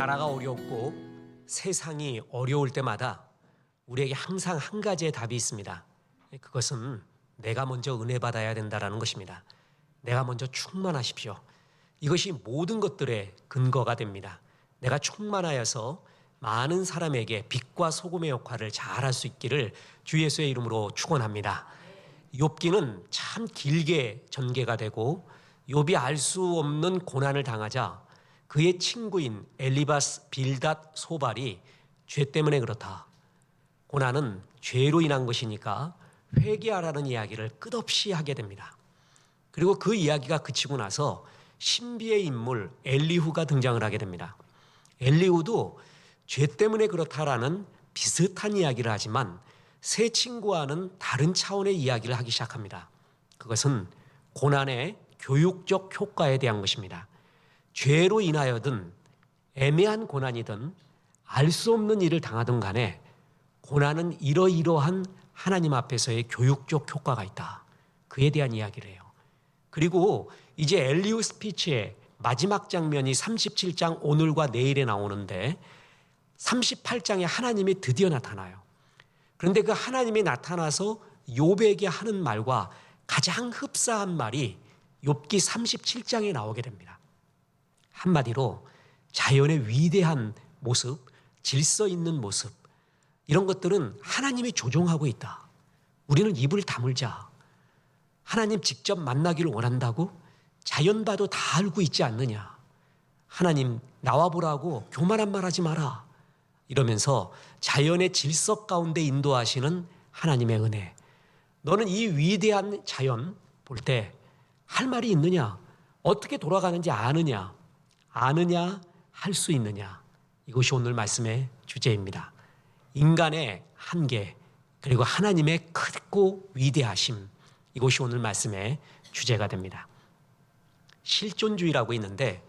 나라가 어렵고 세상이 어려울 때마다 우리에게 항상 한 가지의 답이 있습니다. 그것은 내가 먼저 은혜 받아야 된다는 것입니다. 내가 먼저 충만하십시오. 이것이 모든 것들의 근거가 됩니다. 내가 충만하여서 많은 사람에게 빛과 소금의 역할을 잘할 수 있기를 주 예수의 이름으로 축원합니다. 욥기는 참 길게 전개가 되고 욥이 알 수 없는 고난을 당하자 그의 친구인 엘리바스 빌닷 소발이 죄 때문에 그렇다. 고난은 죄로 인한 것이니까 회개하라는 이야기를 끝없이 하게 됩니다. 그리고 그 이야기가 그치고 나서 신비의 인물 엘리후가 등장을 하게 됩니다. 엘리후도 죄 때문에 그렇다라는 비슷한 이야기를 하지만 새 친구와는 다른 차원의 이야기를 하기 시작합니다. 그것은 고난의 교육적 효과에 대한 것입니다. 죄로 인하여든 애매한 고난이든 알 수 없는 일을 당하든 간에 고난은 이러이러한 하나님 앞에서의 교육적 효과가 있다. 그에 대한 이야기를 해요. 그리고 이제 엘리후 스피치의 마지막 장면이 37장 오늘과 내일에 나오는데 38장에 하나님이 드디어 나타나요. 그런데 그 하나님이 나타나서 욥에게 하는 말과 가장 흡사한 말이 욥기 37장에 나오게 됩니다. 한마디로 자연의 위대한 모습, 질서 있는 모습, 이런 것들은 하나님이 조종하고 있다. 우리는 입을 다물자. 하나님 직접 만나기를 원한다고? 자연 봐도 다 알고 있지 않느냐. 하나님 나와보라고 교만한 말 하지 마라. 이러면서 자연의 질서 가운데 인도하시는 하나님의 은혜. 너는 이 위대한 자연 볼 때 할 말이 있느냐? 어떻게 돌아가는지 아느냐? 아느냐? 할 수 있느냐? 이것이 오늘 말씀의 주제입니다. 인간의 한계 그리고 하나님의 크고 위대하심, 이것이 오늘 말씀의 주제가 됩니다. 실존주의라고 있는데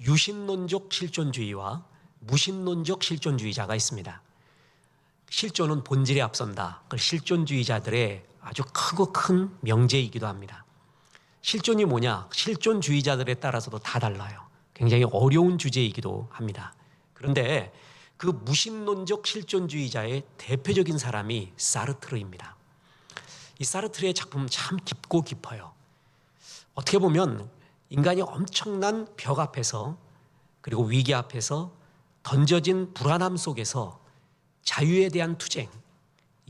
유신론적 실존주의와 무신론적 실존주의자가 있습니다. 실존은 본질에 앞선다. 그걸 실존주의자들의 아주 크고 큰 명제이기도 합니다. 실존이 뭐냐? 실존주의자들에 따라서도 다 달라요. 굉장히 어려운 주제이기도 합니다. 그런데 그 무신론적 실존주의자의 대표적인 사람이 사르트르입니다. 이 사르트르의 작품은 참 깊고 깊어요. 어떻게 보면 인간이 엄청난 벽 앞에서 그리고 위기 앞에서 던져진 불안함 속에서 자유에 대한 투쟁,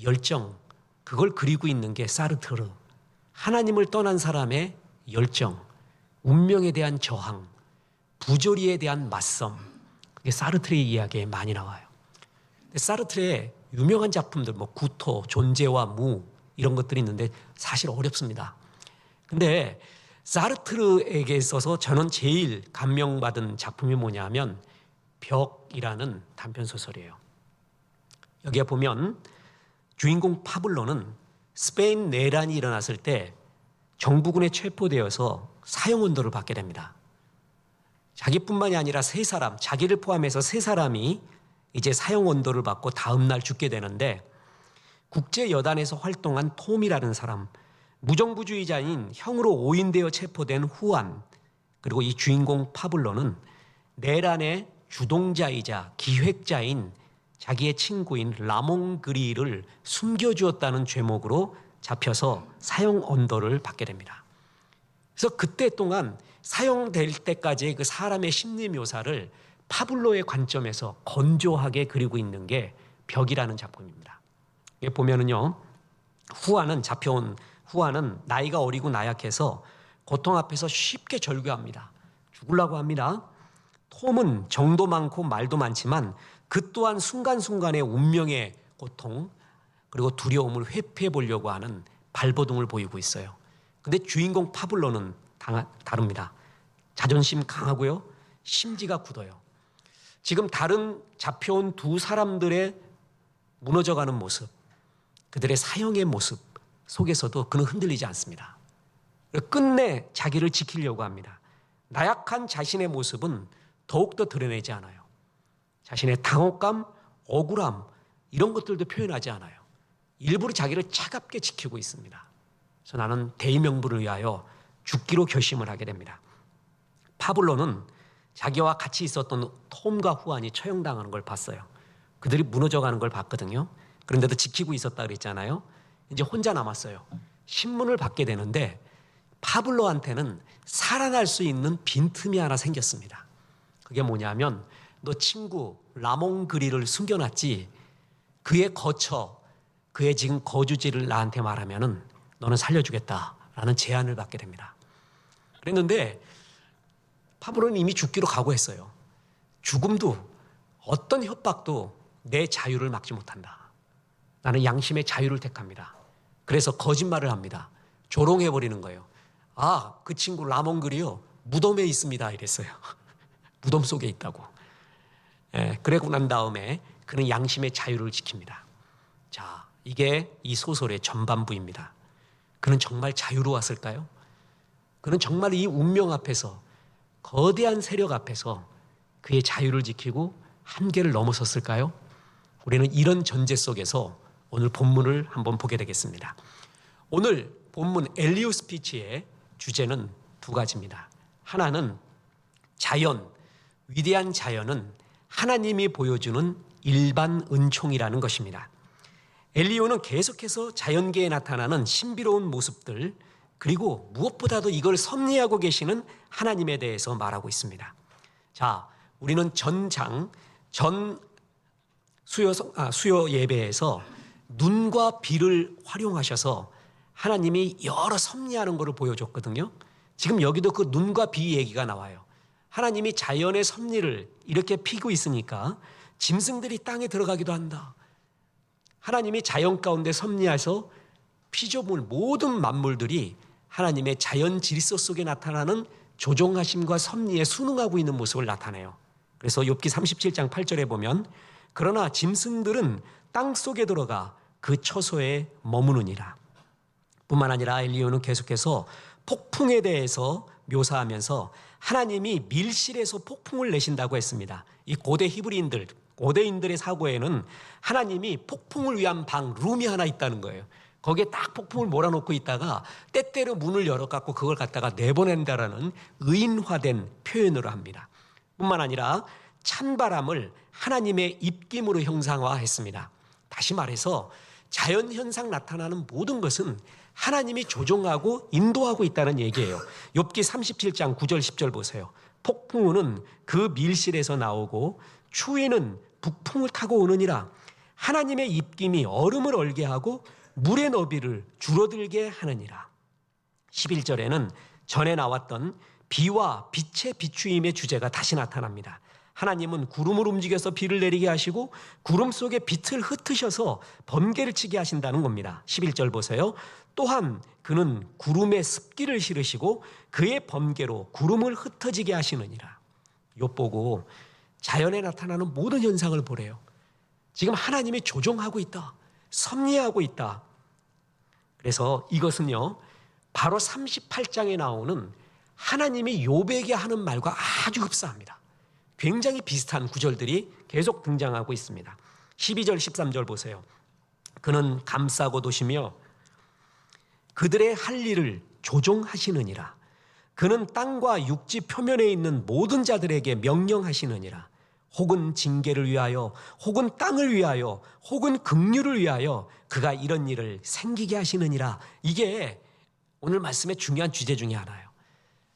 열정, 그걸 그리고 있는 게 사르트르. 하나님을 떠난 사람의 열정, 운명에 대한 저항, 부조리에 대한 맞섬, 그게 사르트르의 이야기에 많이 나와요. 사르트르의 유명한 작품들, 구토, 존재와 무, 이런 것들이 있는데 사실 어렵습니다. 근데 사르트르에게 있어서 저는 제일 감명받은 작품이 뭐냐면 벽이라는 단편소설이에요. 여기에 보면 주인공 파블로는 스페인 내란이 일어났을 때 정부군에 체포되어서 사형언도를 받게 됩니다. 자기뿐만이 아니라 세 사람, 자기를 포함해서 세 사람이 이제 사형언도를 받고 다음 날 죽게 되는데 국제여단에서 활동한 톰이라는 사람, 무정부주의자인 형으로 오인되어 체포된 후안, 그리고 이 주인공 파블로는 내란의 주동자이자 기획자인 자기의 친구인 라몽그리를 숨겨주었다는 죄목으로 잡혀서 사형 언도를 받게 됩니다. 그래서 그때 동안 사형될 때까지의 그 사람의 심리 묘사를 파블로의 관점에서 건조하게 그리고 있는 게 벽이라는 작품입니다. 여기 보면은요, 잡혀온 후안은 나이가 어리고 나약해서 고통 앞에서 쉽게 절규합니다. 죽으려고 합니다. 톰은 정도 많고 말도 많지만 그 또한 순간순간의 운명의 고통 그리고 두려움을 회피해 보려고 하는 발버둥을 보이고 있어요. 근데 주인공 파블로는 다릅니다. 자존심 강하고요. 심지가 굳어요. 지금 다른 잡혀온 두 사람들의 무너져가는 모습, 그들의 사형의 모습 속에서도 그는 흔들리지 않습니다. 끝내 자기를 지키려고 합니다. 나약한 자신의 모습은 더욱더 드러내지 않아요. 자신의 당혹감, 억울함 이런 것들도 표현하지 않아요. 일부러 자기를 차갑게 지키고 있습니다. 그래서 나는 대의명분을 위하여 죽기로 결심을 하게 됩니다. 파블로는 자기와 같이 있었던 톰과 후안이 처형당하는 걸 봤어요. 그들이 무너져가는 걸 봤거든요. 그런데도 지키고 있었다 그랬잖아요. 이제 혼자 남았어요. 신문을 받게 되는데 파블로한테는 살아날 수 있는 빈틈이 하나 생겼습니다. 그게 뭐냐면 너 친구 라몽그리를 숨겨놨지, 그의 거처, 그의 지금 거주지를 나한테 말하면은 너는 살려주겠다라는 제안을 받게 됩니다. 그랬는데 파블로는 이미 죽기로 각오했어요. 죽음도 어떤 협박도 내 자유를 막지 못한다. 나는 양심의 자유를 택합니다. 그래서 거짓말을 합니다. 조롱해버리는 거예요. 아, 그 친구 라몽글이요, 무덤에 있습니다 이랬어요. 무덤 속에 있다고. 그러고 난 다음에 그는 양심의 자유를 지킵니다. 자, 이게 이 소설의 전반부입니다. 그는 정말 자유로웠을까요? 그는 정말 이 운명 앞에서, 거대한 세력 앞에서 그의 자유를 지키고 한계를 넘어섰을까요? 우리는 이런 전제 속에서 오늘 본문을 한번 보게 되겠습니다. 오늘 본문 엘리우 스피치의 주제는 두 가지입니다. 하나는 자연, 위대한 자연은 하나님이 보여주는 일반 은총이라는 것입니다. 엘리우는 계속해서 자연계에 나타나는 신비로운 모습들, 그리고 무엇보다도 이걸 섭리하고 계시는 하나님에 대해서 말하고 있습니다. 자, 우리는 전 수요 예배에서 눈과 비를 활용하셔서 하나님이 여러 섭리하는 것을 보여줬거든요. 지금 여기도 그 눈과 비 얘기가 나와요. 하나님이 자연의 섭리를 이렇게 피고 있으니까 짐승들이 땅에 들어가기도 한다. 하나님이 자연 가운데 섭리해서 피조물 모든 만물들이 하나님의 자연 질서 속에 나타나는 조종하심과 섭리에 순응하고 있는 모습을 나타내요. 그래서 욥기 37장 8절에 보면 그러나 짐승들은 땅 속에 들어가 그 처소에 머무느니라. 뿐만 아니라 엘리야는 계속해서 폭풍에 대해서 묘사하면서 하나님이 밀실에서 폭풍을 내신다고 했습니다. 이 고대 히브리인들, 고대인들의 사고에는 하나님이 폭풍을 위한 방, 룸이 하나 있다는 거예요. 거기에 딱 폭풍을 몰아놓고 있다가 때때로 문을 열어갖고 그걸 갖다가 내보낸다라는 의인화된 표현으로 합니다. 뿐만 아니라 찬바람을 하나님의 입김으로 형상화했습니다. 다시 말해서 자연현상 나타나는 모든 것은 하나님이 조종하고 인도하고 있다는 얘기예요. 욥기 37장 9절 10절 보세요. 폭풍우는 그 밀실에서 나오고 추위는 북풍을 타고 오느니라. 하나님의 입김이 얼음을 얼게 하고 물의 너비를 줄어들게 하느니라. 11절에는 전에 나왔던 비와 빛의 비추임의 주제가 다시 나타납니다. 하나님은 구름을 움직여서 비를 내리게 하시고 구름 속에 빛을 흩으셔서 번개를 치게 하신다는 겁니다. 11절 보세요. 또한 그는 구름에 습기를 실으시고 그의 번개로 구름을 흩어지게 하시느니라. 욥 보고 자연에 나타나는 모든 현상을 보래요. 지금 하나님이 조종하고 있다. 섭리하고 있다. 그래서 이것은요, 바로 38장에 나오는 하나님이 욥에게 하는 말과 아주 흡사합니다. 굉장히 비슷한 구절들이 계속 등장하고 있습니다. 12절 13절 보세요. 그는 감싸고 도시며 그들의 할 일을 조종하시느니라. 그는 땅과 육지 표면에 있는 모든 자들에게 명령하시느니라. 혹은 징계를 위하여, 혹은 땅을 위하여, 혹은 긍휼을 위하여 그가 이런 일을 생기게 하시느니라. 이게 오늘 말씀의 중요한 주제 중에 하나예요.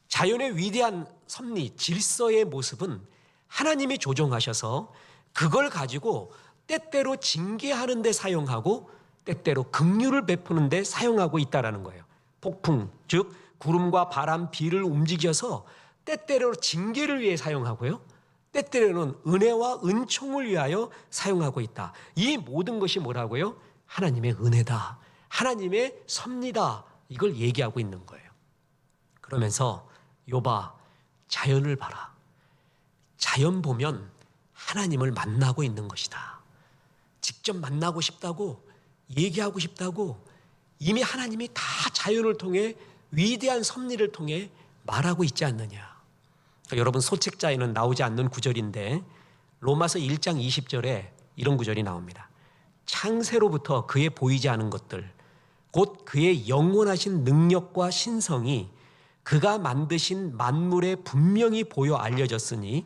자연의 위대한 섭리, 질서의 모습은 하나님이 조종하셔서 그걸 가지고 때때로 징계하는 데 사용하고 때때로 긍휼을 베푸는 데 사용하고 있다는 거예요. 폭풍, 즉 구름과 바람, 비를 움직여서 때때로 징계를 위해 사용하고요. 때때로는 은혜와 은총을 위하여 사용하고 있다. 이 모든 것이 뭐라고요? 하나님의 은혜다. 하나님의 섭리다. 이걸 얘기하고 있는 거예요. 그러면서 욥아, 자연을 봐라. 자연 보면 하나님을 만나고 있는 것이다. 직접 만나고 싶다고, 얘기하고 싶다고 이미 하나님이 다 자연을 통해 위대한 섭리를 통해 말하고 있지 않느냐. 여러분, 소책자에는 나오지 않는 구절인데 로마서 1장 20절에 이런 구절이 나옵니다. 창세로부터 그의 보이지 않은 것들, 곧 그의 영원하신 능력과 신성이 그가 만드신 만물에 분명히 보여 알려졌으니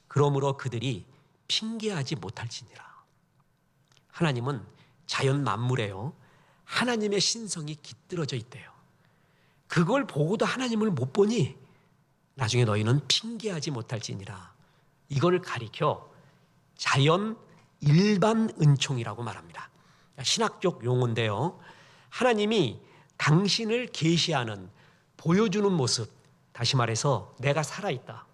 그러므로 그들이 핑계하지 못할지니라. 하나님은 자연 만물에요, 하나님의 신성이 깃들어져 있대요. 그걸 보고도 하나님을 못 보니 나중에 너희는 핑계하지 못할지니라. 이걸 가리켜 자연 일반 은총이라고 말합니다. 신학적 용어인데요, 하나님이 당신을 계시하는, 보여주는 모습, 다시 말해서 내가 살아있다,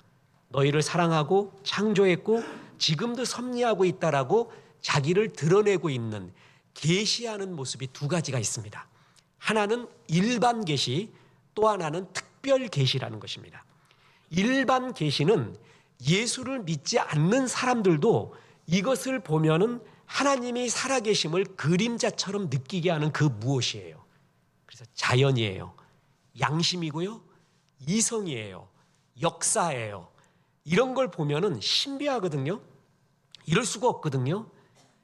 너희를 사랑하고 창조했고 지금도 섭리하고 있다라고 자기를 드러내고 있는, 계시하는 모습이 두 가지가 있습니다. 하나는 일반 계시, 또 하나는 특별 계시라는 것입니다. 일반 계시는 예수를 믿지 않는 사람들도 이것을 보면은 하나님이 살아계심을 그림자처럼 느끼게 하는 그 무엇이에요. 그래서 자연이에요, 양심이고요, 이성이에요, 역사예요. 이런 걸 보면은 신비하거든요. 이럴 수가 없거든요.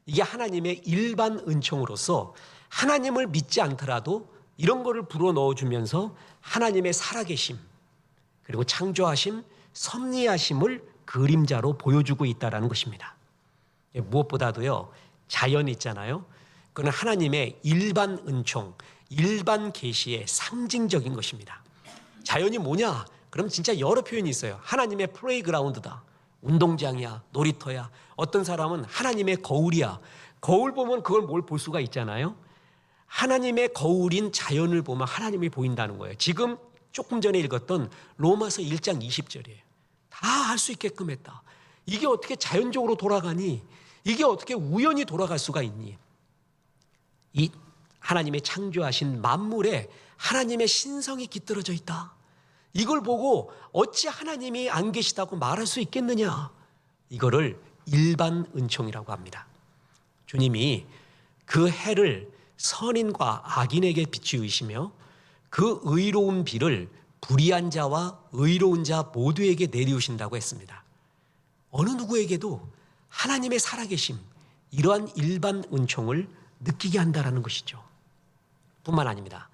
이게 하나님의 일반 은총으로서 하나님을 믿지 않더라도 이런 거를 불어넣어주면서 하나님의 살아계심, 그리고 창조하심, 섭리하심을 그림자로 보여주고 있다는 것입니다. 무엇보다도요, 자연 있잖아요, 그건 하나님의 일반 은총, 일반 계시의 상징적인 것입니다. 자연이 뭐냐? 그럼 진짜 여러 표현이 있어요. 하나님의 플레이그라운드다, 운동장이야, 놀이터야. 어떤 사람은 하나님의 거울이야. 거울 보면 그걸 뭘 볼 수가 있잖아요. 하나님의 거울인 자연을 보면 하나님이 보인다는 거예요. 지금 조금 전에 읽었던 로마서 1장 20절이에요. 다 할 수 있게끔 했다. 이게 어떻게 자연적으로 돌아가니? 이게 어떻게 우연히 돌아갈 수가 있니? 이 하나님의 창조하신 만물에 하나님의 신성이 깃들어져 있다. 이걸 보고 어찌 하나님이 안 계시다고 말할 수 있겠느냐? 이거를 일반 은총이라고 합니다. 주님이 그 해를 선인과 악인에게 비추시며 그 의로운 비를 불의한 자와 의로운 자 모두에게 내리우신다고 했습니다. 어느 누구에게도 하나님의 살아계심, 이러한 일반 은총을 느끼게 한다는 것이죠. 뿐만 아닙니다.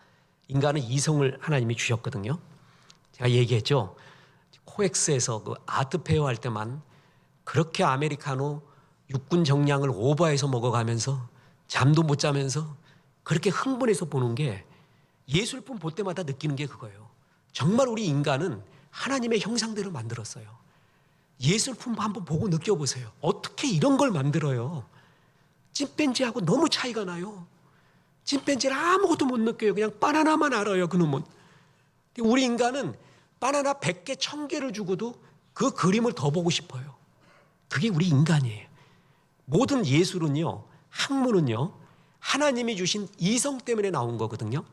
인간은 이성을 하나님이 주셨거든요. 제가 얘기했죠. 코엑스에서 그 아트페어 할 때만 그렇게 아메리카노 육군 정량을 오버해서 먹어가면서 잠도 못 자면서 그렇게 흥분해서 보는 게, 예술품 볼 때마다 느끼는 게 그거예요. 정말 우리 인간은 하나님의 형상대로 만들었어요. 예술품 한번 보고 느껴보세요. 어떻게 이런 걸 만들어요? 찐팬지하고 너무 차이가 나요. 찐팬지는 아무것도 못 느껴요. 그냥 바나나만 알아요, 그놈은. 우리 인간은 바나나 100개, 1000개를 주고도 그 그림을 더 보고 싶어요. 그게 우리 인간이에요. 모든 예술은요, 학문은요, 하나님이 주신 이성 때문에 나온 거거든요.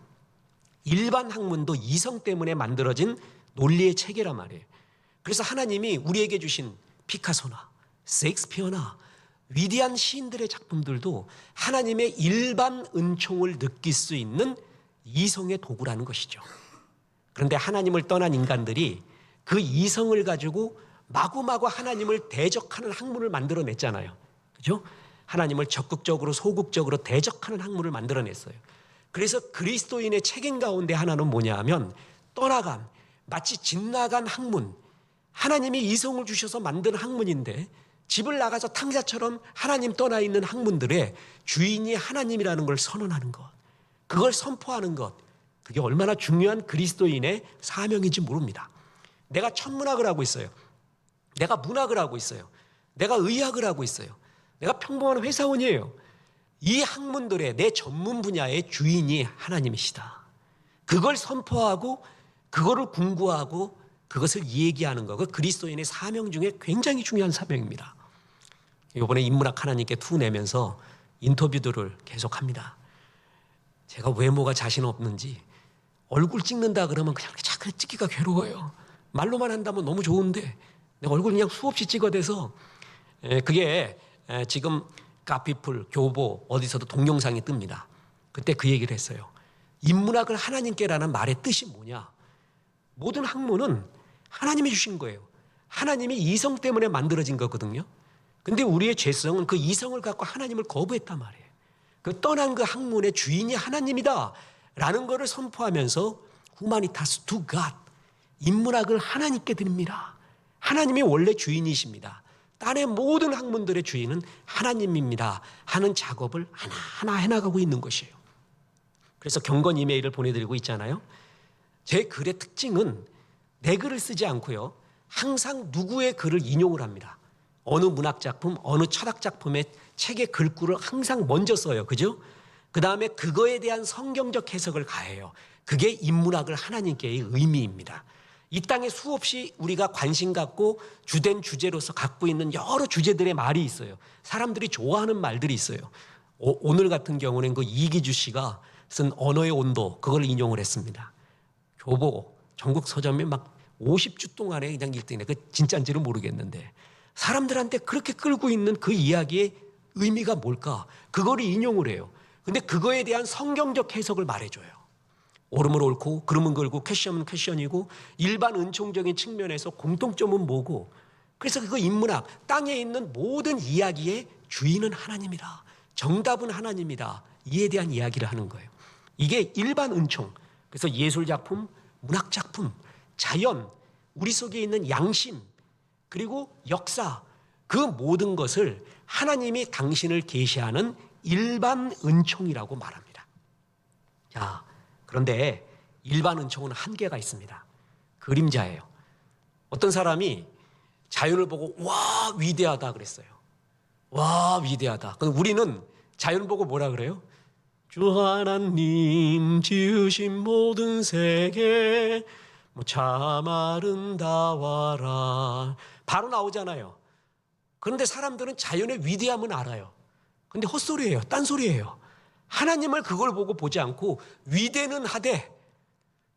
일반 학문도 이성 때문에 만들어진 논리의 체계란 말이에요. 그래서 하나님이 우리에게 주신 피카소나 셰익스피어나 위대한 시인들의 작품들도 하나님의 일반 은총을 느낄 수 있는 이성의 도구라는 것이죠. 그런데 하나님을 떠난 인간들이 그 이성을 가지고 마구마구 하나님을 대적하는 학문을 만들어냈잖아요. 그죠? 하나님을 적극적으로 소극적으로 대적하는 학문을 만들어냈어요. 그래서 그리스도인의 책임 가운데 하나는 뭐냐 하면 떠나간, 마치 집 나간 학문, 하나님이 이성을 주셔서 만든 학문인데 집을 나가서 탕자처럼 하나님 떠나 있는 학문들의 주인이 하나님이라는 걸 선언하는 것, 그걸 선포하는 것, 그게 얼마나 중요한 그리스도인의 사명인지 모릅니다. 내가 천문학을 하고 있어요. 내가 문학을 하고 있어요. 내가 의학을 하고 있어요. 내가 평범한 회사원이에요. 이 학문들의 내 전문 분야의 주인이 하나님이시다. 그걸 선포하고 그거를 궁구하고 그것을 얘기하는 거, 그 그리스도인의 사명 중에 굉장히 중요한 사명입니다. 이번에 인문학 하나님께 투 내면서 인터뷰들을 계속합니다. 제가 외모가 자신 없는지 얼굴 찍는다 그러면 그냥 자꾸 찍기가 괴로워요. 말로만 한다면 너무 좋은데 내가 얼굴 그냥 수없이 찍어대서, 그게 지금 카피풀, 교보 어디서도 동영상이 뜹니다. 그때 그 얘기를 했어요. 인문학을 하나님께라는 말의 뜻이 뭐냐? 모든 학문은 하나님이 주신 거예요. 하나님이 이성 때문에 만들어진 거거든요. 근데 우리의 죄성은 그 이성을 갖고 하나님을 거부했단 말이에요. 그 떠난 그 학문의 주인이 하나님이다 라는 것을 선포하면서 후마니타스 투 갓, 인문학을 하나님께 드립니다. 하나님이 원래 주인이십니다. 땅의 모든 학문들의 주인은 하나님입니다 하는 작업을 하나하나 해나가고 있는 것이에요. 그래서 경건 이메일을 보내드리고 있잖아요. 제 글의 특징은 내 글을 쓰지 않고요, 항상 누구의 글을 인용을 합니다. 어느 문학작품, 어느 철학작품의 책의 글구를 항상 먼저 써요. 그죠? 그 다음에 그거에 대한 성경적 해석을 가해요. 그게 인문학을 하나님께의 의미입니다. 이 땅에 수없이 우리가 관심 갖고 주된 주제로서 갖고 있는 여러 주제들의 말이 있어요. 사람들이 좋아하는 말들이 있어요. 오늘 같은 경우는 그 이기주 씨가 쓴 언어의 온도, 그걸 인용을 했습니다. 교보 전국 서점에 막 50주 동안에 그냥 1등이네. 그 진짜인지는 모르겠는데 사람들한테 그렇게 끌고 있는 그 이야기의 의미가 뭘까? 그거를 인용을 해요. 근데 그거에 대한 성경적 해석을 말해줘요. 옳으면 옳고 그름은 그르고 퀘션은 퀘션이고 일반 은총적인 측면에서 공통점은 뭐고, 그래서 그거 인문학, 땅에 있는 모든 이야기의 주인은 하나님이다, 정답은 하나님이다, 이에 대한 이야기를 하는 거예요. 이게 일반 은총. 그래서 예술작품, 문학작품, 자연, 우리 속에 있는 양심, 그리고 역사, 그 모든 것을 하나님이 당신을 계시하는 일반 은총이라고 말합니다. 자, 그런데 일반 은총은 한계가 있습니다. 그림자예요. 어떤 사람이 자연을 보고 와 위대하다 그랬어요. 와 위대하다. 그럼 우리는 자연을 보고 뭐라 그래요? 주 하나님 지으신 모든 세계 참 아름다워라, 바로 나오잖아요. 그런데 사람들은 자연의 위대함은 알아요. 근데 헛소리예요. 딴소리예요. 하나님을 그걸 보고 보지 않고 위대는 하되,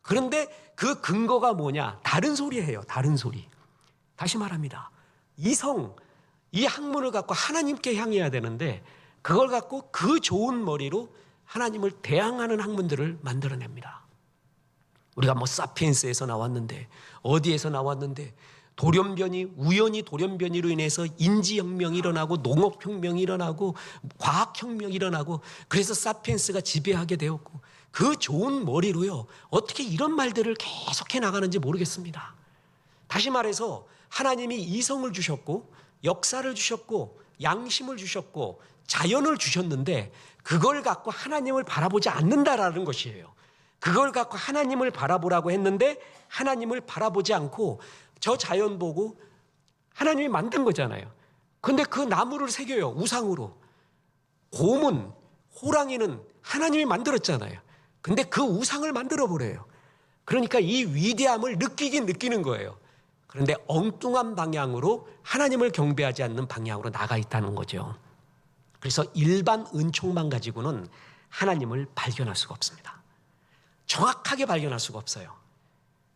그런데 그 근거가 뭐냐? 다른 소리예요. 다른 소리. 다시 말합니다. 이 학문을 갖고 하나님께 향해야 되는데 그걸 갖고 그 좋은 머리로 하나님을 대항하는 학문들을 만들어냅니다. 우리가 뭐 사피엔스에서 나왔는데, 어디에서 나왔는데, 우연히 돌연변이로 인해서 인지혁명이 일어나고 농업혁명이 일어나고 과학혁명이 일어나고, 그래서 사피엔스가 지배하게 되었고, 그 좋은 머리로요 어떻게 이런 말들을 계속해 나가는지 모르겠습니다. 다시 말해서 하나님이 이성을 주셨고 역사를 주셨고 양심을 주셨고 자연을 주셨는데 그걸 갖고 하나님을 바라보지 않는다라는 것이에요. 그걸 갖고 하나님을 바라보라고 했는데 하나님을 바라보지 않고 저 자연 보고, 하나님이 만든 거잖아요. 그런데 그 나무를 새겨요. 우상으로. 곰은, 호랑이는 하나님이 만들었잖아요. 근데 그 우상을 만들어버려요. 그러니까 이 위대함을 느끼는 거예요. 그런데 엉뚱한 방향으로, 하나님을 경배하지 않는 방향으로 나가 있다는 거죠. 그래서 일반 은총만 가지고는 하나님을 발견할 수가 없습니다. 정확하게 발견할 수가 없어요.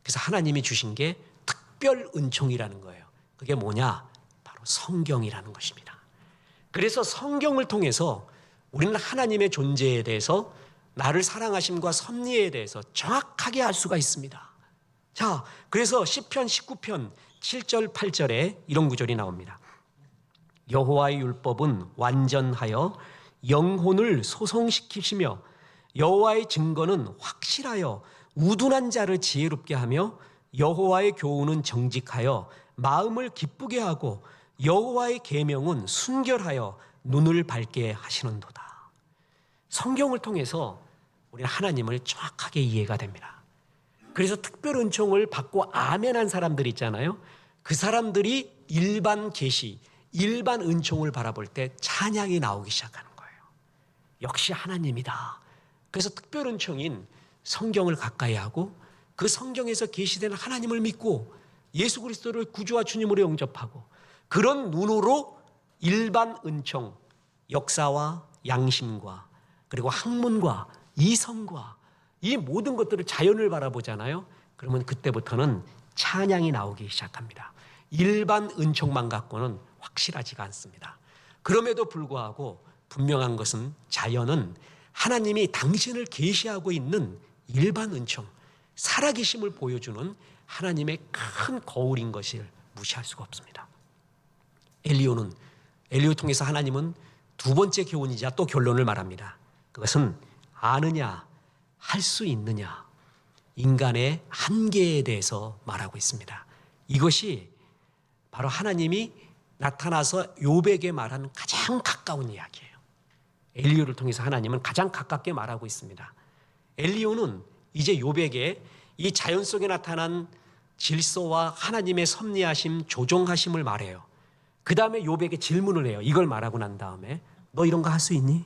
그래서 하나님이 주신 게 특별 은총이라는 거예요. 그게 뭐냐? 바로 성경이라는 것입니다. 그래서 성경을 통해서 우리는 하나님의 존재에 대해서, 나를 사랑하심과 섭리에 대해서 정확하게 알 수가 있습니다. 자, 그래서 시편 19편 7절 8절에 이런 구절이 나옵니다. 여호와의 율법은 완전하여 영혼을 소성시키시며 여호와의 증거는 확실하여 우둔한 자를 지혜롭게 하며 여호와의 교훈은 정직하여 마음을 기쁘게 하고 여호와의 계명은 순결하여 눈을 밝게 하시는도다. 성경을 통해서 우리는 하나님을 정확하게 이해가 됩니다. 그래서 특별 은총을 받고 아멘한 사람들 있잖아요. 그 사람들이 일반 계시, 일반 은총을 바라볼 때 찬양이 나오기 시작하는 거예요. 역시 하나님이다. 그래서 특별 은총인 성경을 가까이 하고 그 성경에서 계시된 하나님을 믿고 예수 그리스도를 구주와 주님으로 영접하고, 그런 눈으로 일반 은총, 역사와 양심과 그리고 학문과 이성과 이 모든 것들을, 자연을 바라보잖아요. 그러면 그때부터는 찬양이 나오기 시작합니다. 일반 은총만 갖고는 확실하지가 않습니다. 그럼에도 불구하고 분명한 것은, 자연은 하나님이 당신을 계시하고 있는 일반 은총, 살아계심을 보여주는 하나님의 큰 거울인 것을 무시할 수가 없습니다. 엘리오 통해서 하나님은 두 번째 교훈이자 또 결론을 말합니다. 그것은 아느냐, 할 수 있느냐. 인간의 한계에 대해서 말하고 있습니다. 이것이 바로 하나님이 나타나서 욥에게 말하는 가장 가까운 이야기예요. 엘리후를 통해서 하나님은 가장 가깝게 말하고 있습니다. 엘리후는 이제 욥에게 이 자연 속에 나타난 질서와 하나님의 섭리하심, 조정하심을 말해요. 그 다음에 욥에게 질문을 해요. 이걸 말하고 난 다음에 너 이런 거 할 수 있니?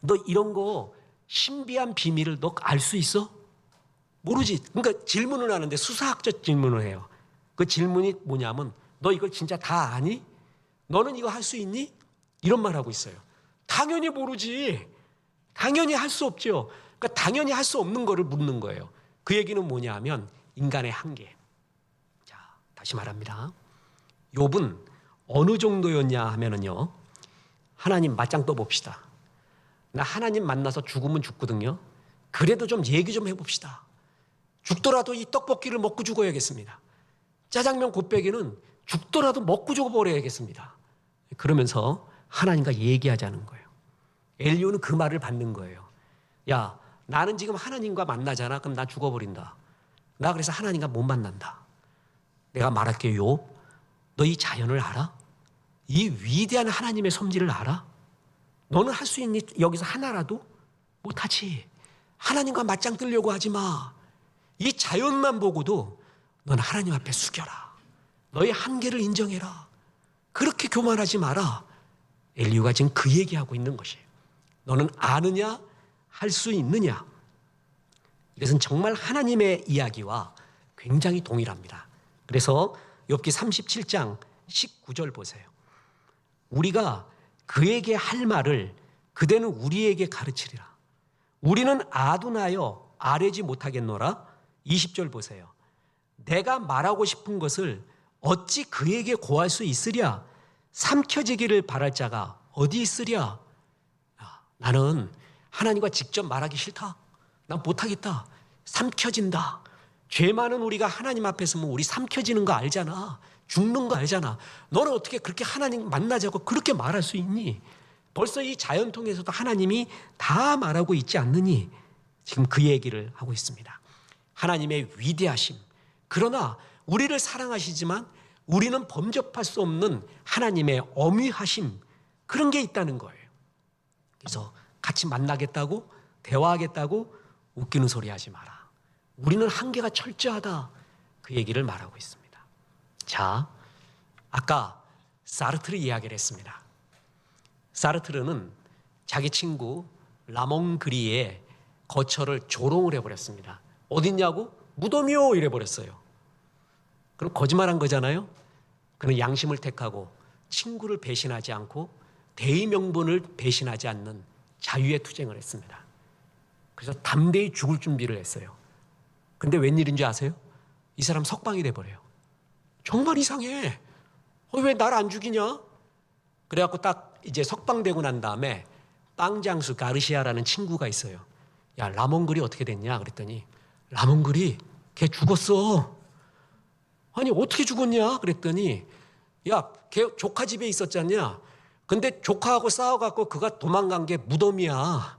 너 이런 거 신비한 비밀을 너 알 수 있어? 모르지. 그러니까 질문을 하는데 수사학적 질문을 해요. 그 질문이 뭐냐면 너 이걸 진짜 다 아니? 너는 이거 할 수 있니? 이런 말 하고 있어요. 당연히 모르지. 당연히 할 수 없죠. 그러니까 당연히 할 수 없는 거를 묻는 거예요. 그 얘기는 뭐냐 하면 인간의 한계. 자, 다시 말합니다. 욥은 어느 정도였냐 하면은요. 하나님 맞짱 떠봅시다. 나 하나님 만나서 죽으면 죽거든요. 그래도 좀 얘기 좀 해봅시다. 죽더라도 이 떡볶이를 먹고 죽어야겠습니다. 짜장면 곱빼기는 죽더라도 먹고 죽어버려야겠습니다. 그러면서 하나님과 얘기하자는 거예요. 엘리후는 그 말을 받는 거예요. 야, 나는 지금 하나님과 만나잖아. 그럼 나 죽어버린다. 나 그래서 하나님과 못 만난다. 내가 말할게 욥, 너 이 자연을 알아? 이 위대한 하나님의 섭리를 알아? 너는 할 수 있니? 여기서 하나라도? 못하지. 하나님과 맞짱 뜨려고 하지 마. 이 자연만 보고도 넌 하나님 앞에 숙여라. 너의 한계를 인정해라. 그렇게 교만하지 마라. 엘리후가 지금 그 얘기하고 있는 것이에요. 너는 아느냐? 할 수 있느냐? 이것은 정말 하나님의 이야기와 굉장히 동일합니다. 그래서 욥기 37장 19절 보세요. 우리가 그에게 할 말을 그대는 우리에게 가르치리라. 우리는 아둔하여 아뢰지 못하겠노라. 20절 보세요. 내가 말하고 싶은 것을 어찌 그에게 고할 수 있으랴? 삼켜지기를 바랄 자가 어디 있으랴? 나는 하나님과 직접 말하기 싫다. 난 못하겠다. 삼켜진다. 죄 많은 우리가 하나님 앞에 서면 우리 삼켜지는 거 알잖아. 죽는 거 알잖아. 너는 어떻게 그렇게 하나님 만나자고 그렇게 말할 수 있니? 벌써 이 자연 통해서도 하나님이 다 말하고 있지 않느니? 지금 그 얘기를 하고 있습니다. 하나님의 위대하심. 그러나 우리를 사랑하시지만 우리는 범접할 수 없는 하나님의 엄위하심. 그런 게 있다는 거예요. 그래서 같이 만나겠다고 대화하겠다고 웃기는 소리 하지 마라. 우리는 한계가 철저하다. 그 얘기를 말하고 있습니다. 자, 아까 사르트르 이야기를 했습니다. 사르트르는 자기 친구 라몽그리의 거처를 조롱을 해버렸습니다. 어딨냐고? 무덤이요 이래버렸어요. 그럼 거짓말한 거잖아요. 그는 양심을 택하고 친구를 배신하지 않고 대의명분을 배신하지 않는 자유의 투쟁을 했습니다. 그래서 담대히 죽을 준비를 했어요. 근데 웬일인 줄 아세요? 이 사람 석방이 돼버려요. 정말 이상해. 왜 날 안 죽이냐? 그래갖고 딱 이제 석방되고 난 다음에 빵장수 가르시아라는 친구가 있어요. 야, 라몽글이 어떻게 됐냐? 그랬더니 라몽글이 걔 죽었어. 아니 어떻게 죽었냐? 그랬더니 야, 걔 조카 집에 있었잖냐? 근데 조카하고 싸워갖고 그가 도망간 게 무덤이야.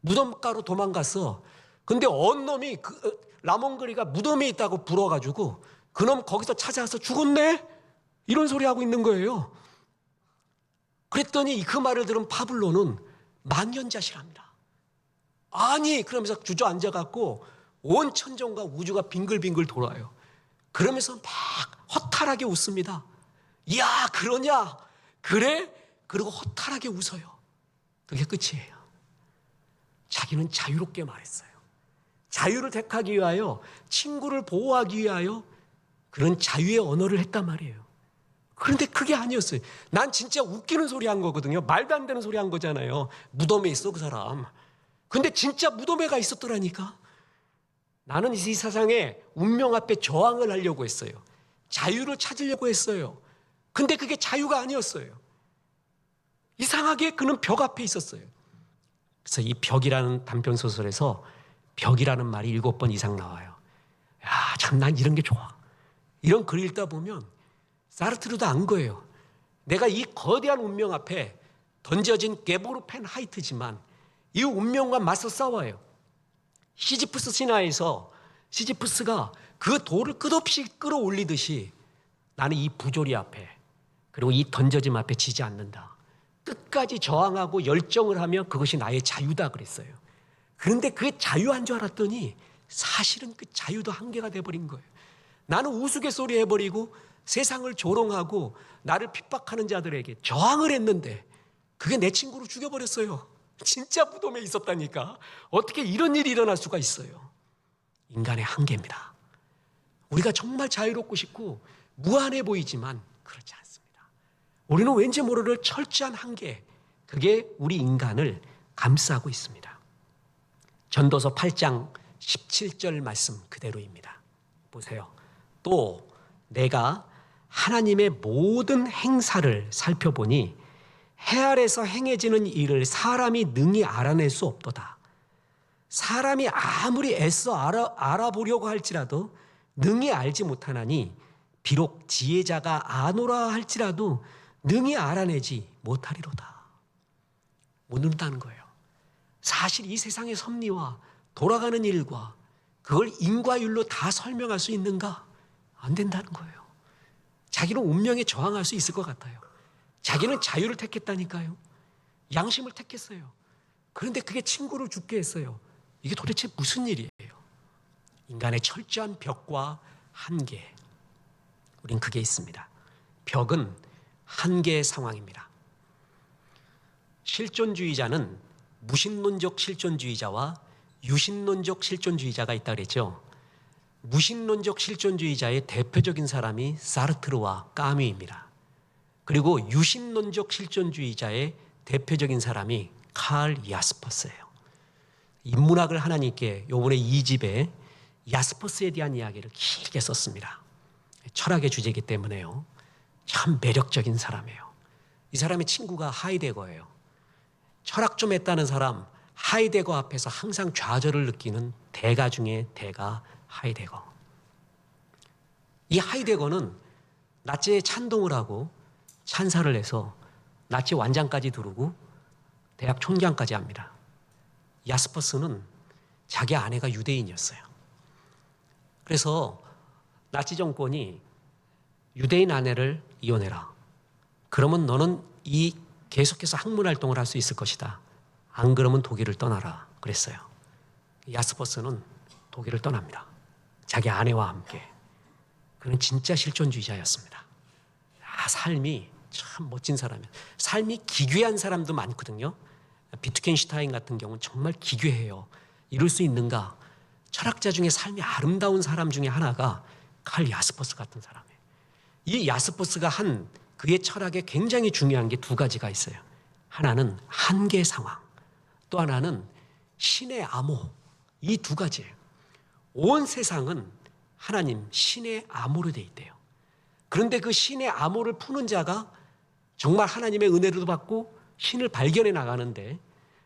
무덤가로 도망갔어. 근데 언 놈이 라몽글이가 무덤에 있다고 불어가지고 그놈 거기서 찾아와서 죽었네? 이런 소리 하고 있는 거예요. 그랬더니 그 말을 들은 파블로는 망연자실합니다. 아니 그러면서 주저앉아갖고 온 천정과 우주가 빙글빙글 돌아요. 그러면서 막 허탈하게 웃습니다. 야 그러냐? 그래? 그리고 허탈하게 웃어요. 그게 끝이에요. 자기는 자유롭게 말했어요. 자유를 택하기 위하여 친구를 보호하기 위하여 그런 자유의 언어를 했단 말이에요. 그런데 그게 아니었어요. 난 진짜 웃기는 소리 한 거거든요. 말도 안 되는 소리 한 거잖아요. 무덤에 있어 그 사람. 근데 진짜 무덤에 가 있었더라니까. 나는 이 세상에 운명 앞에 저항을 하려고 했어요. 자유를 찾으려고 했어요. 근데 그게 자유가 아니었어요. 이상하게 그는 벽 앞에 있었어요. 그래서 이 벽이라는 단편소설에서 벽이라는 말이 7번 이상 나와요. 야, 참 난 이런 게 좋아. 이런 글 읽다 보면 사르트르도 안 거예요. 내가 이 거대한 운명 앞에 던져진 게보르 펜 하이트지만 이 운명과 맞서 싸워요. 시지프스 신화에서 시지프스가 그 돌을 끝없이 끌어올리듯이 나는 이 부조리 앞에 그리고 이 던져짐 앞에 지지 않는다. 끝까지 저항하고 열정을 하면 그것이 나의 자유다 그랬어요. 그런데 그게 자유한 줄 알았더니 사실은 그 자유도 한계가 돼버린 거예요. 나는 우스갯소리 해버리고 세상을 조롱하고 나를 핍박하는 자들에게 저항을 했는데 그게 내 친구를 죽여버렸어요. 진짜 무덤에 있었다니까. 어떻게 이런 일이 일어날 수가 있어요. 인간의 한계입니다. 우리가 정말 자유롭고 싶고 무한해 보이지만 그렇지 않습니다. 우리는 왠지 모를 철저한 한계, 그게 우리 인간을 감싸고 있습니다. 전도서 8장 17절 말씀 그대로입니다. 보세요. 또 내가 하나님의 모든 행사를 살펴보니 해 아래서 행해지는 일을 사람이 능히 알아낼 수 없도다. 사람이 아무리 애써 알아보려고 할지라도 능히 알지 못하나니 비록 지혜자가 아노라 할지라도 능히 알아내지 못하리로다. 못 는다는 거예요. 사실 이 세상의 섭리와 돌아가는 일과 그걸 인과율로 다 설명할 수 있는가? 안 된다는 거예요. 자기는 운명에 저항할 수 있을 것 같아요. 자기는 자유를 택했다니까요. 양심을 택했어요. 그런데 그게 친구를 죽게 했어요. 이게 도대체 무슨 일이에요? 인간의 철저한 벽과 한계. 우린 그게 있습니다. 벽은 한계의 상황입니다. 실존주의자는 무신론적 실존주의자와 유신론적 실존주의자가 있다 그랬죠. 무신론적 실존주의자의 대표적인 사람이 사르트르와 까뮈입니다. 그리고 유신론적 실존주의자의 대표적인 사람이 칼 야스퍼스예요. 인문학을 하나님께 요번에 2집에 야스퍼스에 대한 이야기를 길게 썼습니다. 철학의 주제이기 때문에요. 참 매력적인 사람이에요. 이 사람의 친구가 하이데거예요. 철학 좀 했다는 사람, 하이데거 앞에서 항상 좌절을 느끼는 대가 중에 대가 하이데거. 이 하이데거는 나치에 찬동을 하고 찬사를 해서 나치 완장까지 두르고 대학 총장까지 합니다. 야스퍼스는 자기 아내가 유대인이었어요. 그래서 나치 정권이 유대인 아내를 이혼해라. 그러면 너는 계속해서 학문 활동을 할 수 있을 것이다. 안 그러면 독일을 떠나라. 그랬어요. 야스퍼스는 독일을 떠납니다. 자기 아내와 함께. 그는 진짜 실존주의자였습니다. 삶이 참 멋진 사람이에요. 삶이 기괴한 사람도 많거든요. 비트겐슈타인 같은 경우는 정말 기괴해요. 이럴 수 있는가? 철학자 중에 삶이 아름다운 사람 중에 하나가 칼 야스퍼스 같은 사람이에요. 이 야스퍼스가 한 그의 철학에 굉장히 중요한 게 두 가지가 있어요. 하나는 한계 상황, 또 하나는 신의 암호. 이 두 가지예요. 온 세상은 하나님 신의 암호로 돼 있대요. 그런데 그 신의 암호를 푸는 자가 정말 하나님의 은혜를 받고 신을 발견해 나가는데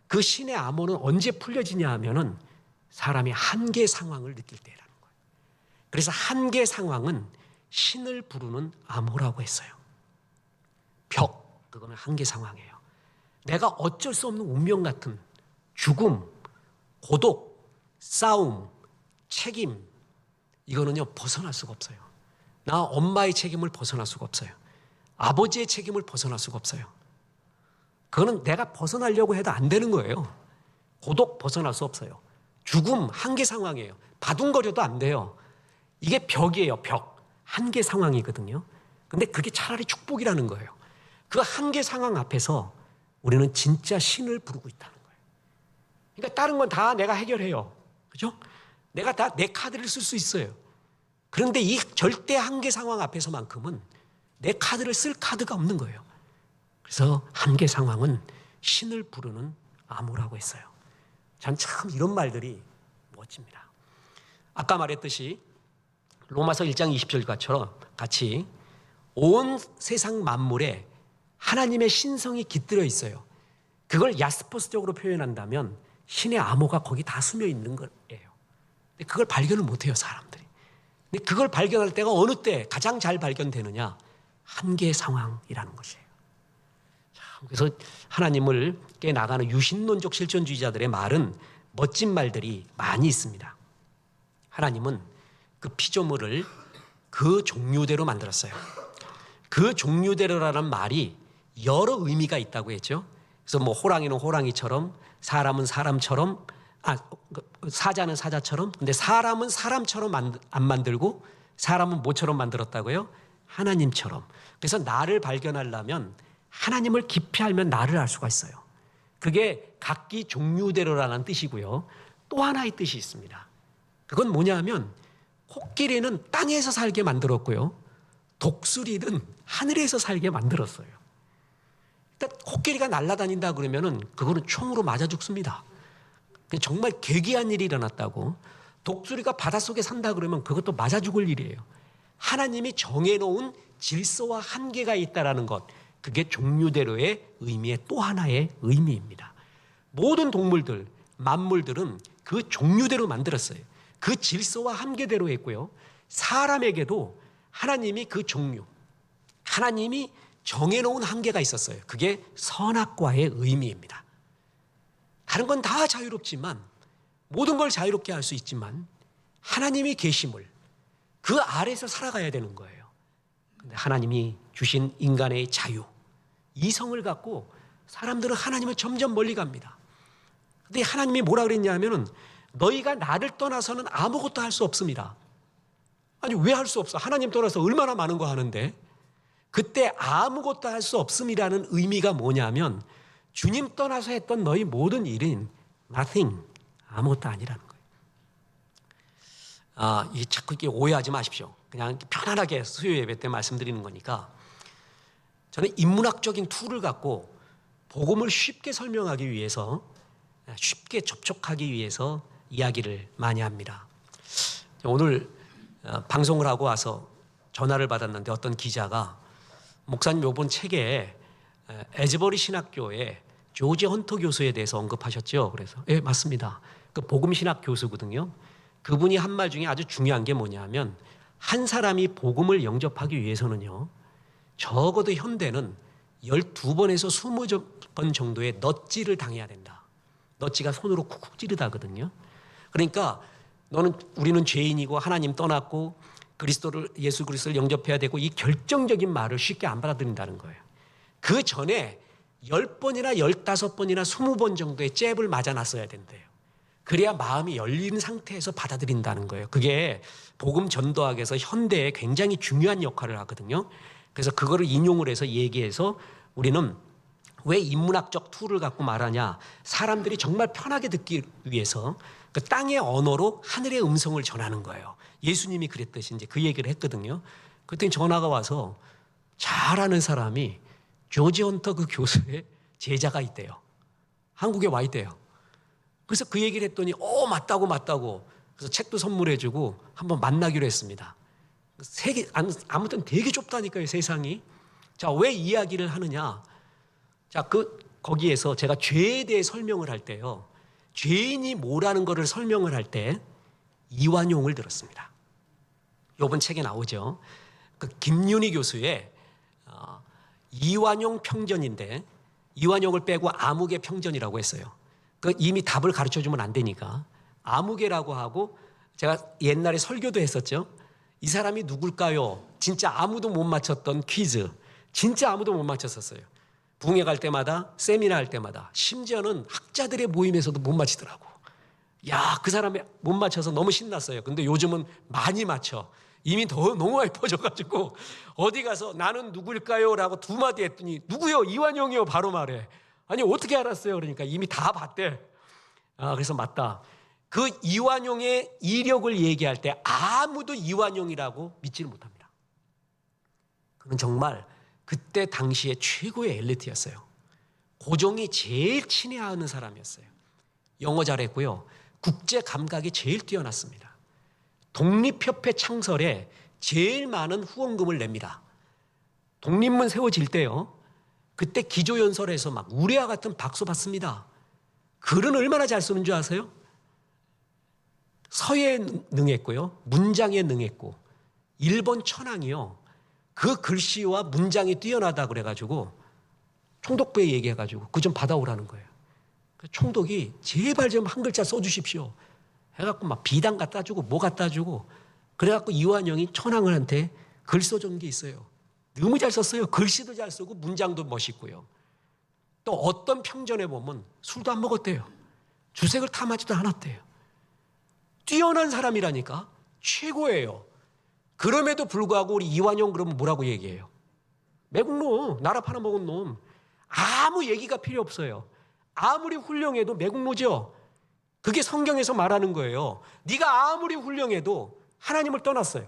그 신의 암호는 언제 풀려지냐 하면은 사람이 한계 상황을 느낄 때라는 거예요. 그래서 한계 상황은 신을 부르는 암호라고 했어요. 벽, 그거는 한계 상황이에요. 내가 어쩔 수 없는 운명 같은 죽음, 고독, 싸움, 책임, 이거는요 벗어날 수가 없어요. 나 엄마의 책임을 벗어날 수가 없어요. 아버지의 책임을 벗어날 수가 없어요. 그거는 내가 벗어나려고 해도 안 되는 거예요. 고독 벗어날 수 없어요. 죽음 한계 상황이에요. 바둥거려도 안 돼요. 이게 벽이에요. 벽. 한계 상황이거든요. 근데 그게 차라리 축복이라는 거예요. 그 한계 상황 앞에서 우리는 진짜 신을 부르고 있다는 거예요. 그러니까 다른 건 다 내가 해결해요. 그죠? 내가 다 내 카드를 쓸 수 있어요. 그런데 이 절대 한계 상황 앞에서만큼은 내 카드를 쓸 카드가 없는 거예요. 그래서 한계 상황은 신을 부르는 암호라고 했어요. 전 참 이런 말들이 멋집니다. 아까 말했듯이 로마서 1장 20절과처럼 같이 온 세상 만물에 하나님의 신성이 깃들어 있어요. 그걸 야스퍼스적으로 표현한다면 신의 암호가 거기 다 스며 있는 거예요. 근데 그걸 발견을 못해요, 사람들이. 근데 그걸 발견할 때가 어느 때 가장 잘 발견되느냐? 한계 상황이라는 것이에요. 그래서 하나님을 깨나가는 유신론적 실존주의자들의 말은 멋진 말들이 많이 있습니다. 하나님은 그 피조물을 그 종류대로 만들었어요. 그 종류대로라는 말이 여러 의미가 있다고 했죠. 그래서 뭐 호랑이는 호랑이처럼, 사람은 사람처럼, 사자는 사자처럼. 근데 사람은 사람처럼 안 만들고 사람은 뭐처럼 만들었다고요? 하나님처럼. 그래서 나를 발견하려면 하나님을 깊이 알면 나를 알 수가 있어요. 그게 각기 종류대로라는 뜻이고요. 또 하나의 뜻이 있습니다. 그건 뭐냐면 코끼리는 땅에서 살게 만들었고요. 독수리는 하늘에서 살게 만들었어요. 그러니까 코끼리가 날아다닌다 그러면은 그거는 총으로 맞아 죽습니다. 정말 괴기한 일이 일어났다고. 독수리가 바닷속에 산다 그러면 그것도 맞아 죽을 일이에요. 하나님이 정해놓은 질서와 한계가 있다라는 것, 그게 종류대로의 의미의 또 하나의 의미입니다. 모든 동물들, 만물들은 그 종류대로 만들었어요. 그 질서와 한계대로 했고요. 사람에게도 하나님이 그 종류, 하나님이 정해놓은 한계가 있었어요. 그게 선악과의 의미입니다. 다른 건 다 자유롭지만, 모든 걸 자유롭게 할 수 있지만 하나님이 계심을 그 아래에서 살아가야 되는 거예요. 근데 하나님이 주신 인간의 자유, 이성을 갖고 사람들은 하나님을 점점 멀리 갑니다. 근데 하나님이 뭐라 그랬냐면은 너희가 나를 떠나서는 아무것도 할 수 없습니다. 아니 왜 할 수 없어? 하나님 떠나서 얼마나 많은 거 하는데. 그때 아무것도 할 수 없음이라는 의미가 뭐냐면 주님 떠나서 했던 너희 모든 일은 nothing, 아무것도 아니라는 거예요. 이 자꾸 이렇게 오해하지 마십시오. 그냥 편안하게 수요 예배 때 말씀드리는 거니까. 저는 인문학적인 툴을 갖고 복음을 쉽게 설명하기 위해서, 쉽게 접촉하기 위해서 이야기를 많이 합니다. 오늘 방송을 하고 와서 전화를 받았는데 어떤 기자가 목사님 이번 책에 에즈버리 신학교의 조지 헌터 교수에 대해서 언급하셨죠. 그래서 예, 맞습니다. 그 복음 신학 교수거든요. 그분이 한 말 중에 아주 중요한 게 뭐냐면 한 사람이 복음을 영접하기 위해서는요, 적어도 현대는 12번에서 20번 정도의 넛질을 당해야 된다. 넛지가 손으로 쿡쿡 찌르다거든요. 그러니까 우리는 죄인이고 하나님 떠났고 예수 그리스도를 영접해야 되고, 이 결정적인 말을 쉽게 안 받아들인다는 거예요. 그 전에 10번이나 15번이나 20번 정도의 잽을 맞아놨어야 된대요. 그래야 마음이 열린 상태에서 받아들인다는 거예요. 그게 복음 전도학에서 현대에 굉장히 중요한 역할을 하거든요. 그래서 그거를 인용을 해서 얘기해서 우리는 왜 인문학적 툴을 갖고 말하냐, 사람들이 정말 편하게 듣기 위해서 그 땅의 언어로 하늘의 음성을 전하는 거예요. 예수님이 그랬듯이 이제 그 얘기를 했거든요. 그랬더니 전화가 와서 잘 아는 사람이 조지 헌터 그 교수의 제자가 있대요. 한국에 와 있대요. 그래서 그 얘기를 했더니 맞다고. 그래서 책도 선물해주고 한번 만나기로 했습니다. 아무튼 되게 좁다니까요, 세상이. 자, 왜 이야기를 하느냐? 자, 거기에서 제가 죄에 대해 설명을 할 때요, 죄인이 뭐라는 것을 설명을 할 때 이완용을 들었습니다. 이번 책에 나오죠. 그 김윤희 교수의 이완용 평전인데, 이완용을 빼고 아무개 평전이라고 했어요. 이미 답을 가르쳐주면 안 되니까 아무개라고 하고, 제가 옛날에 설교도 했었죠. 이 사람이 누굴까요? 진짜 아무도 못 맞췄던 퀴즈, 진짜 아무도 못 맞췄었어요. 부흥회 갈 때마다, 세미나 할 때마다, 심지어는 학자들의 모임에서도 못 맞히더라고. 야, 그 사람이 못 맞춰서 너무 신났어요. 근데 요즘은 많이 맞춰. 이미 너무 많이 퍼져가지고 어디 가서 나는 누구일까요? 라고 두 마디 했더니 누구요? 이완용이요. 바로 말해. 아니 어떻게 알았어요? 그러니까 이미 다 봤대. 그래서 맞다. 그 이완용의 이력을 얘기할 때 아무도 이완용이라고 믿지를 못합니다. 그는 정말 그때 당시에 최고의 엘리트였어요. 고종이 제일 친애하는 사람이었어요. 영어 잘했고요. 국제 감각이 제일 뛰어났습니다. 독립협회 창설에 제일 많은 후원금을 냅니다. 독립문 세워질 때요, 그때 기조연설에서 막 우레와 같은 박수 받습니다. 글은 얼마나 잘 쓰는 줄 아세요? 서예에 능했고요, 문장에 능했고, 일본 천황이요, 그 글씨와 문장이 뛰어나다 그래가지고 총독부에 얘기해가지고 그 좀 받아오라는 거예요. 그 총독이 제발 좀 한 글자 써주십시오 해갖고 막 비단 갖다 주고 뭐 갖다 주고 그래갖고 이완영이 천황을한테 글 써준 게 있어요. 너무 잘 썼어요. 글씨도 잘 쓰고 문장도 멋있고요. 또 어떤 평전에 보면 술도 안 먹었대요. 주색을 탐하지도 않았대요. 뛰어난 사람이라니까. 최고예요. 그럼에도 불구하고 우리 이완용 그러면 뭐라고 얘기해요? 매국노, 나라 팔아먹은 놈. 아무 얘기가 필요 없어요. 아무리 훌륭해도 매국노죠. 그게 성경에서 말하는 거예요. 네가 아무리 훌륭해도 하나님을 떠났어요.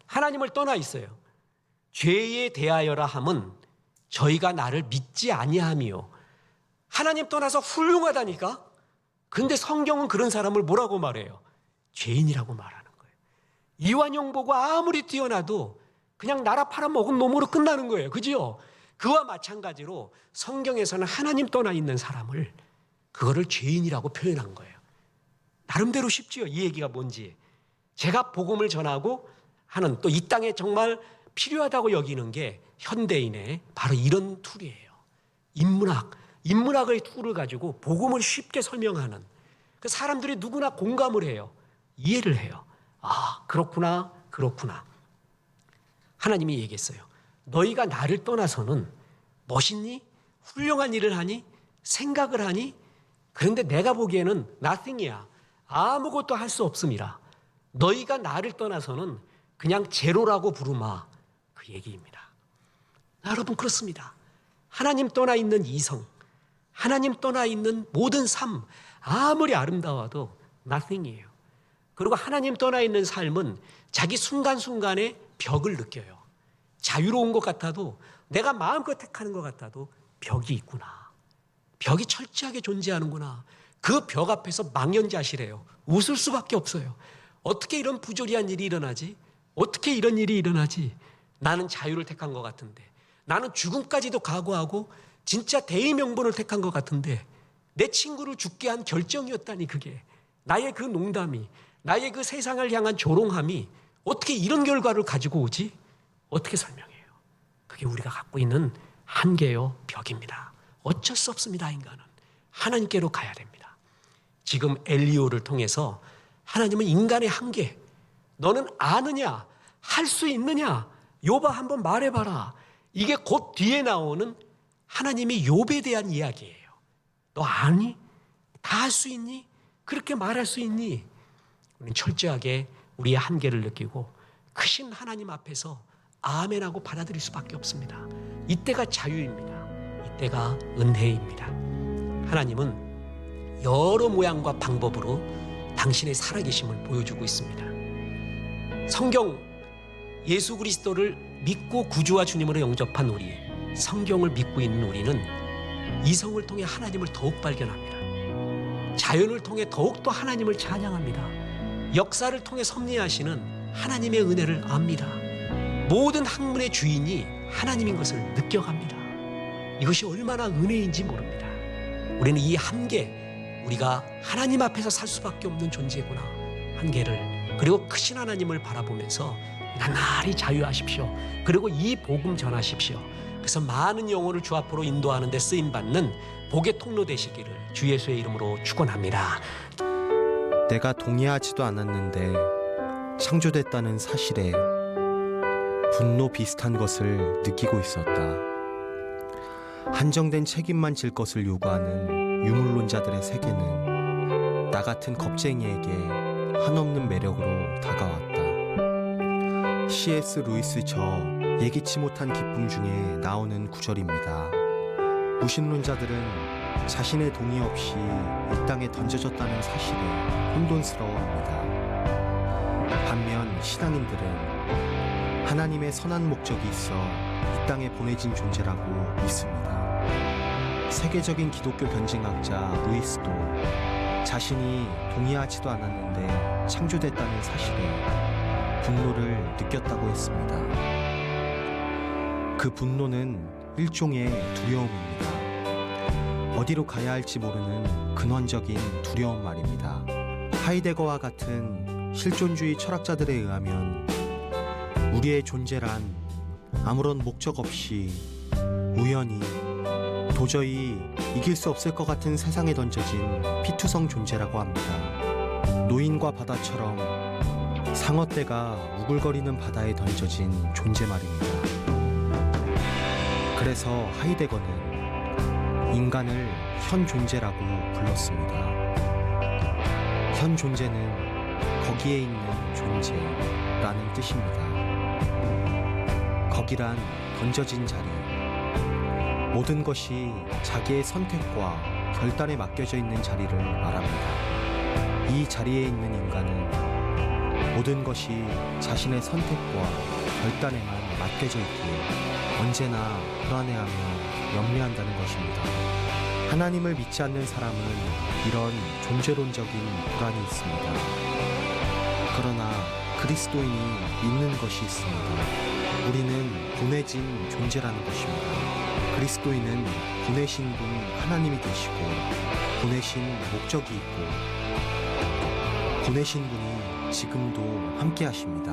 하나님을 떠나 있어요. 죄에 대하여라 함은 저희가 나를 믿지 아니함이요. 하나님 떠나서 훌륭하다니까. 근데 성경은 그런 사람을 뭐라고 말해요? 죄인이라고 말하는 거예요. 이완용 보고 아무리 뛰어나도 그냥 나라 팔아먹은 놈으로 끝나는 거예요. 그죠? 그와 마찬가지로 성경에서는 하나님 떠나 있는 사람을 그거를 죄인이라고 표현한 거예요. 나름대로 쉽지요. 이 얘기가 뭔지. 제가 복음을 전하고 하는 또 이 땅에 정말 필요하다고 여기는 게 현대인의 바로 이런 툴이에요. 인문학의 툴을 가지고 복음을 쉽게 설명하는 그 사람들이 누구나 공감을 해요. 이해를 해요. 아, 그렇구나. 하나님이 얘기했어요. 너희가 나를 떠나서는 멋있니? 훌륭한 일을 하니? 생각을 하니? 그런데 내가 보기에는 nothing이야. 아무것도 할 수 없음이라. 너희가 나를 떠나서는 그냥 제로라고 부르마. 그 얘기입니다. 여러분 그렇습니다. 하나님 떠나 있는 이성, 하나님 떠나 있는 모든 삶 아무리 아름다워도 nothing이에요. 그리고 하나님 떠나 있는 삶은 자기 순간순간에 벽을 느껴요. 자유로운 것 같아도 내가 마음껏 택하는 것 같아도 벽이 있구나. 벽이 철저하게 존재하는구나. 그 벽 앞에서 망연자실해요. 웃을 수밖에 없어요. 어떻게 이런 부조리한 일이 일어나지? 어떻게 이런 일이 일어나지? 나는 자유를 택한 것 같은데, 나는 죽음까지도 각오하고 진짜 대의명분을 택한 것 같은데 내 친구를 죽게 한 결정이었다니. 그게 나의 그 농담이, 나의 그 세상을 향한 조롱함이 어떻게 이런 결과를 가지고 오지? 어떻게 설명해요? 그게 우리가 갖고 있는 한계요, 벽입니다. 어쩔 수 없습니다. 인간은 하나님께로 가야 됩니다. 지금 엘리오를 통해서 하나님은 인간의 한계, 너는 아느냐? 할 수 있느냐? 욥아 한번 말해봐라. 이게 곧 뒤에 나오는 하나님이 욥에 대한 이야기예요. 너 아니? 다 할 수 있니? 그렇게 말할 수 있니? 우리는 철저하게 우리의 한계를 느끼고 크신 하나님 앞에서 아멘하고 받아들일 수밖에 없습니다. 이때가 자유입니다. 이때가 은혜입니다. 하나님은 여러 모양과 방법으로 당신의 살아계심을 보여주고 있습니다. 성경 예수 그리스도를 믿고 구주와 주님으로 영접한 우리, 성경을 믿고 있는 우리는 이성을 통해 하나님을 더욱 발견합니다. 자연을 통해 더욱더 하나님을 찬양합니다. 역사를 통해 섭리하시는 하나님의 은혜를 압니다. 모든 학문의 주인이 하나님인 것을 느껴갑니다. 이것이 얼마나 은혜인지 모릅니다. 우리는 이 한계, 우리가 하나님 앞에서 살 수밖에 없는 존재구나, 한계를, 그리고 크신 하나님을 바라보면서 나날이 자유하십시오. 그리고 이 복음 전하십시오. 그래서 많은 영혼을 주 앞으로 인도하는 데 쓰임받는 복의 통로 되시기를 주 예수의 이름으로 축원합니다. 내가 동의하지도 않았는데 창조됐다는 사실에 분노 비슷한 것을 느끼고 있었다. 한정된 책임만 질 것을 요구하는 유물론자들의 세계는 나 같은 겁쟁이에게 한없는 매력으로 다가왔다. C.S. 루이스 저 예기치 못한 기쁨 중에 나오는 구절입니다. 무신론자들은 자신의 동의 없이 이 땅에 던져졌다는 사실에 혼돈스러워합니다. 반면 신앙인들은 하나님의 선한 목적이 있어 이 땅에 보내진 존재라고 믿습니다. 세계적인 기독교 변증학자 루이스도 자신이 동의하지도 않았는데 창조됐다는 사실에 분노를 느꼈다고 했습니다. 그 분노는 일종의 두려움입니다. 어디로 가야 할지 모르는 근원적인 두려움 말입니다. 하이데거와 같은 실존주의 철학자들에 의하면 우리의 존재란 아무런 목적 없이 우연히 도저히 이길 수 없을 것 같은 세상에 던져진 피투성 존재라고 합니다. 노인과 바다처럼 상어떼가 우글거리는 바다에 던져진 존재 말입니다. 그래서 하이데거는 인간을 현 존재라고 불렀습니다. 현 존재는 거기에 있는 존재라는 뜻입니다. 거기란 던져진 자리, 모든 것이 자기의 선택과 결단에 맡겨져 있는 자리를 말합니다. 이 자리에 있는 인간은 모든 것이 자신의 선택과 결단에만 맡겨져 있기에 언제나 불안해하며 염려한다는 것입니다. 하나님을 믿지 않는 사람은 이런 존재론적인 불안이 있습니다. 그러나 그리스도인이 믿는 것이 있습니다. 우리는 보내진 존재라는 것입니다. 그리스도인은 보내신 분 하나님이 되시고 보내신 목적이 있고 보내신 분이 지금도 함께 하십니다.